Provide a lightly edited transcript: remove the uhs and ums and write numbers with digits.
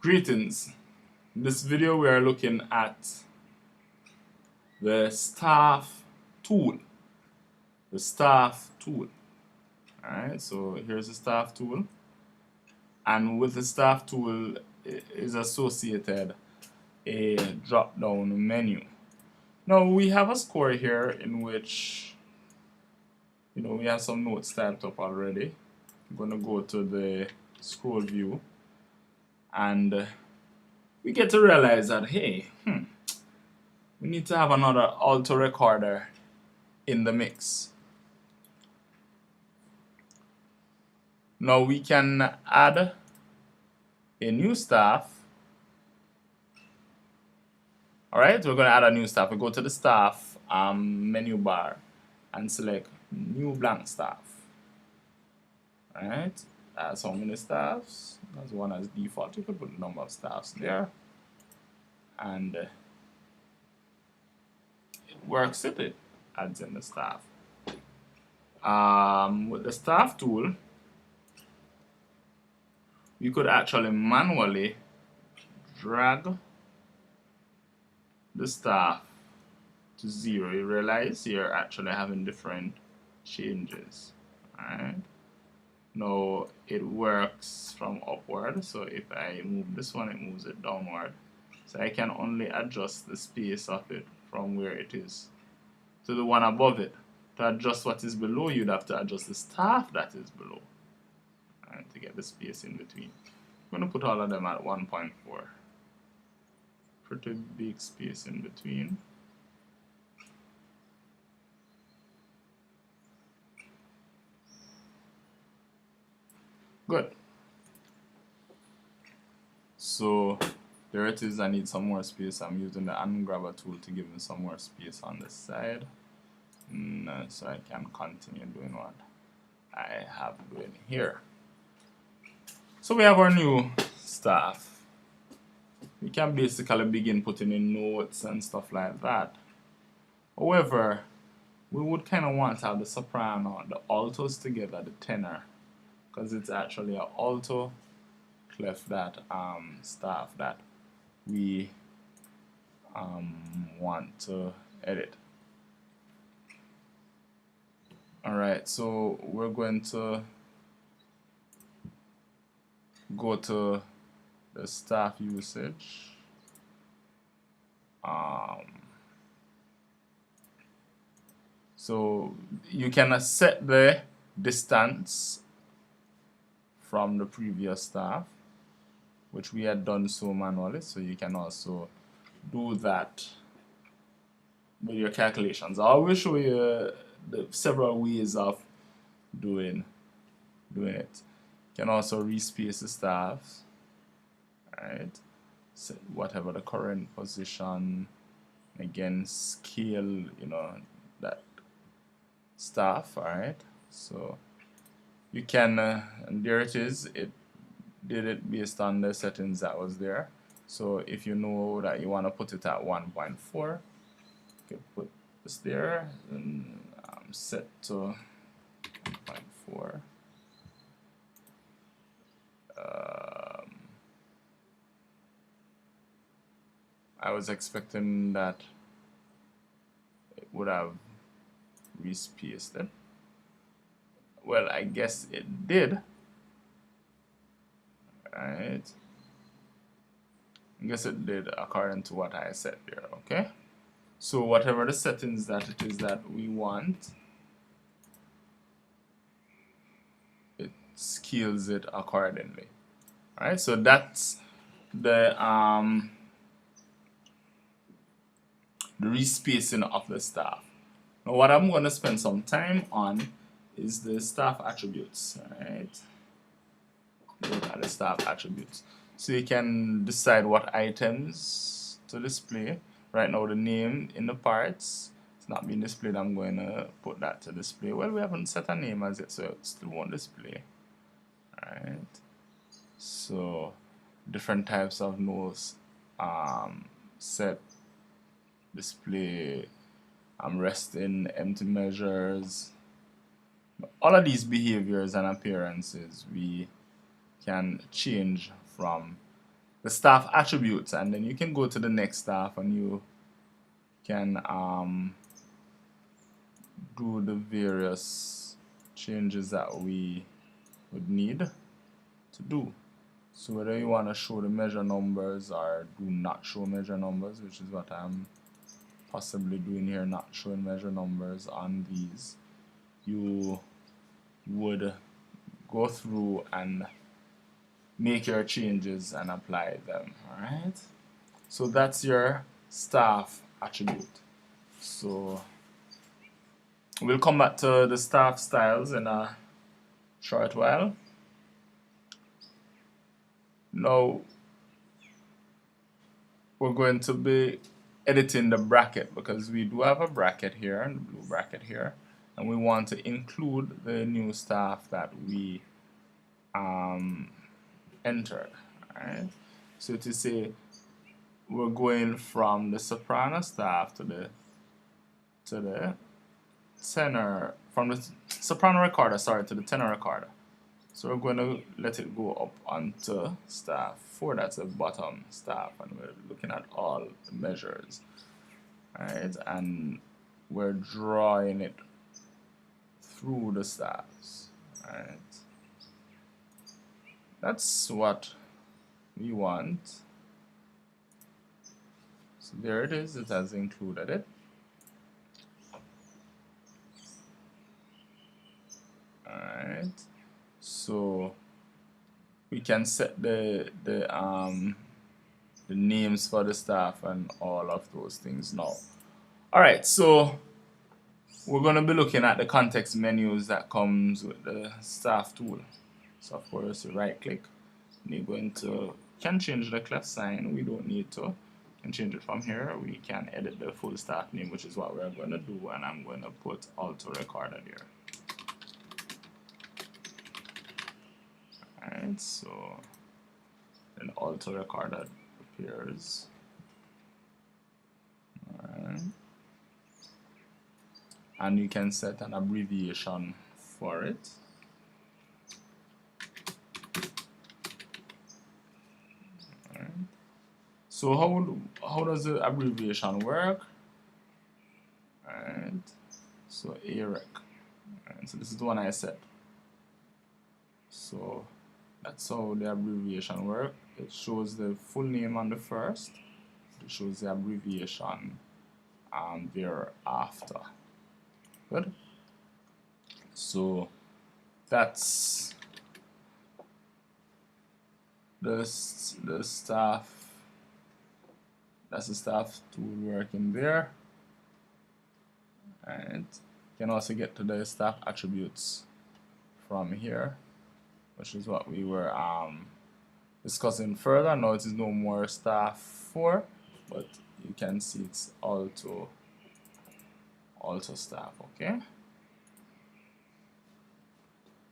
Greetings. In this video we are looking at the staff tool. The staff tool. Alright, so here's the staff tool. And with the staff tool is associated a drop down menu. Now we have a score here in which we have some notes typed up already. I'm gonna go to the scroll view and we get to realize that hey, we need to have another auto recorder in the mix. Now we can add a new staff. Alright, we're going to add a new staff. We go to the staff menu bar and select new blank staff. Alright, that's how many staffs. That's one as default. You could put the number of staffs there. And it works with it. Adds in the staff. With the staff tool, you could actually manually drag the staff to 0. You realize you're actually having different changes. Alright. Now it works from upward, so if I move this one, it moves it downward. So I can only adjust the space of it from where it is to the one above it. To adjust what is below, you'd have to adjust the staff that is below. To get the space in between. I'm going to put all of them at 1.4. Pretty big space in between. Good. So there it is. I need some more space. I'm using the ungrabber tool to give me some more space on the side. So I can continue doing what I have doing here. So we have our new staff. We can basically begin putting in notes and stuff like that. However, we would kind of want to have the soprano, the altos together, the tenor, because it's actually an alto clef that staff that we want to edit. Alright, so we're going to go to the staff usage. So you can set the distance from the previous staff, which we had done so manually, so you can also do that with your calculations. I will show you the several ways of doing it. You can also respace the staffs, right? Set whatever the current position, again scale, that staff, alright? So you can, and there it is, it did it based on the settings that was there. So if you know that you want to put it at 1.4, you can put this there and set to 1.4. I was expecting that it would have respaced it. Well, I guess it did. Right. I guess it did according to what I set there, okay? So whatever the settings that it is that we want, it scales it accordingly. Alright, so that's the respacing of the staff. Now what I'm going to spend some time on is the staff attributes. Alright, look at the staff attributes. So you can decide what items to display. Right now the name in the parts, it's not being displayed. I'm going to put that to display. Well, we haven't set a name as yet, so it still won't display. Alright, so different types of nodes, set, display, resting, empty measures. All of these behaviors and appearances we can change from the staff attributes, and then you can go to the next staff and you can do the various changes that we would need to do. So whether you want to show the measure numbers or do not show measure numbers, which is what I'm possibly doing here, not showing measure numbers on these, you would go through and make your changes and apply them. Alright, so that's your staff attribute. So we'll come back to the staff styles in a short while. Now we're going to be editing the bracket, because we do have a bracket here, and the blue bracket here, and we want to include the new staff that we entered. Alright, so to say we're going from the soprano staff to the tenor, from the soprano recorder, sorry, to the tenor recorder. So we're going to let it go up onto staff 4, that's the bottom staff, and we're looking at all the measures. Alright, and we're drawing it through the staffs. Alright, that's what we want. So there it is, it has included it. Alright, so we can set the names for the staff and all of those things now. Alright, so we're going to be looking at the context menus that comes with the staff tool. So of course you right click, and you're going to, can change the clef sign, we don't need to, can change it from here. We can edit the full staff name, which is what we're going to do, and I'm going to put alto recorder here. Alright, so then alto recorder appears. Alright, and you can set an abbreviation for it. Alright, so how does the abbreviation work? Alright, so AREC. Alright, so this is the one I set. So that's how the abbreviation works. It shows the full name on the first, it shows the abbreviation thereafter. Good. So that's the staff. That's the staff tool working there. And you can also get to the staff attributes from here, which is what we were discussing further. Now it is no more staff 4, but you can see it's alto staff. Okay.